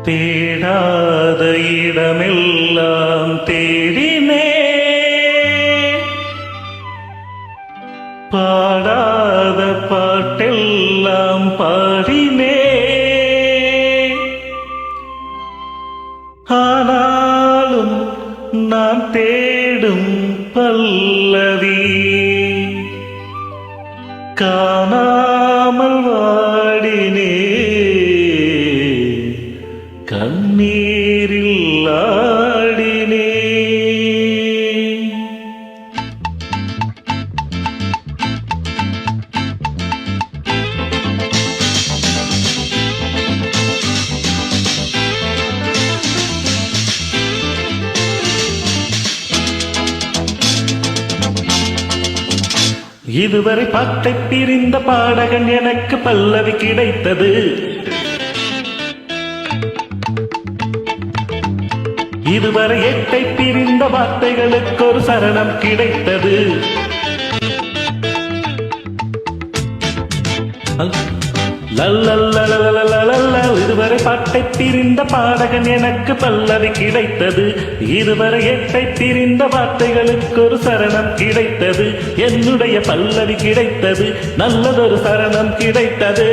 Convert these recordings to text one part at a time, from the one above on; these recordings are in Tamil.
தேடாத இடமெல்லாம் தேடினே, பாடாத பாட்டெல்லாம் பாடினே, ஆனாலும் நான் தேடும் பல்லவி காணாமல் வாடினே, கண்ணீரில் ஆடினே. இதுவரை பாட்டை பிரிந்த பாடகன் எனக்கு பல்லவி கிடைத்தது. இதுவரை எட்டை பிரிந்த வார்த்தைகளுக்கு ஒரு சரணம் கிடைத்தது. இதுவரை பாட்டை பிரிந்த பாடகன் எனக்கு பல்லவி கிடைத்தது. இதுவரை எட்டை பிரிந்த வார்த்தைகளுக்கு ஒரு சரணம் கிடைத்தது. என்னுடைய பல்லவி கிடைத்தது, நல்லதொரு சரணம் கிடைத்தது.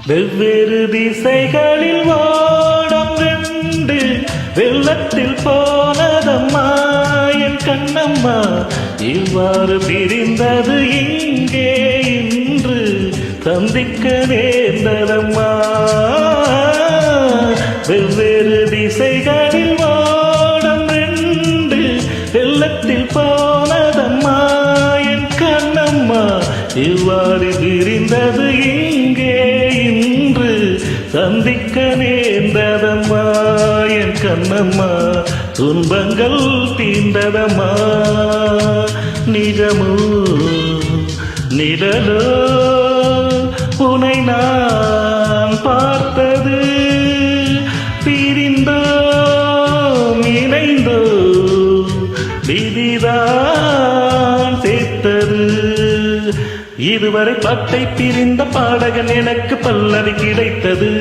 வெவ்வேறு திசைகளில் ஓடம் ரெண்டு வெள்ளத்தில் போனதம்மா என் கண்ணம்மா. இவ்வாறு பிரிந்தது இங்கே இன்று சந்திக்க நேர்ந்ததம்மா. வெவ்வேறு திசைகளில் ஓடம் ரெண்டு வெள்ளத்தில் போனதம்மா என் கண்ணம்மா. இவ்வாறு பிரிந்தது இங்கே இன்று சந்திக்க நேர்ந்ததம்மா என் கண்ணம்மா. துன்பங்கள் தீர்ந்ததம்மா, நிஜமோ நிழலோ உனை நான் பார்த்தது. பிரிந்தோ இணைந்தோ விதிதான் சேர்த்தது. இதுவரை பாட்டை பிரிந்த பாடகன் எனக்கு பல்லவி கிடைத்தது.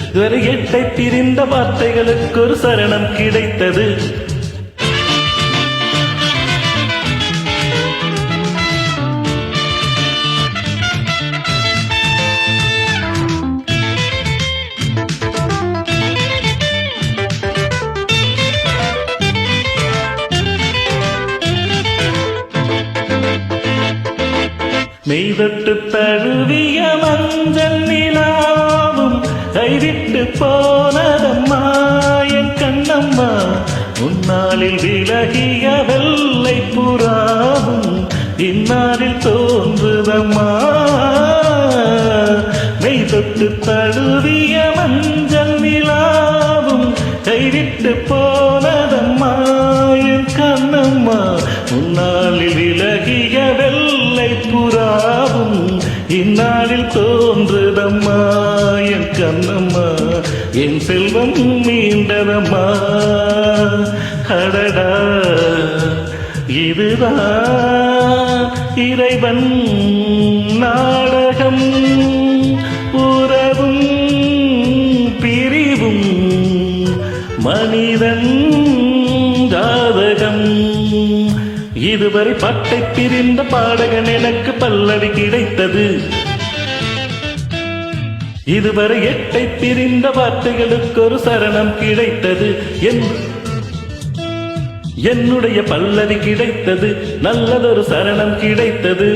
இதுவரை எட்டை பிரிந்த வார்த்தைகளுக்கு ஒரு சரணம் கிடைத்தது. மெய்தொட்டு தழுவிய மஞ்சள் நிலாவும் கைவிட்டு போனதம்மா என் கண்ணம்மா. முன்னாளில் விலகிய வெள்ளை புறாவும் இந்நாளில் தோன்றுதம்மா. மெய்தொட்டு தழுவிய மஞ்சள் நிலாவும் கைவிட்டு போனதம்மா என் கண்ணம்மா. முன்னாளில் விலகிய வெள்ளை புறாவும் இந்நாளில் தோன்றுதம்மா என் கண்ணம்மா. என் செல்வம் மீண்டதம்மா. அடடா இதுதான் இறைவன் நாடகம். உறவும் பிரிவும் மனிதன் ஜாதகம். இதுவரை பாட்டை பிரிந்த பாடகன் எனக்கு பல்லவி கிடைத்தது. இதுவரை எட்டை பிரிந்த வார்த்தைகளுக்கு ஒரு சரணம் கிடைத்தது. என்னுடைய பல்லவி கிடைத்தது, நல்லதொரு சரணம் கிடைத்தது.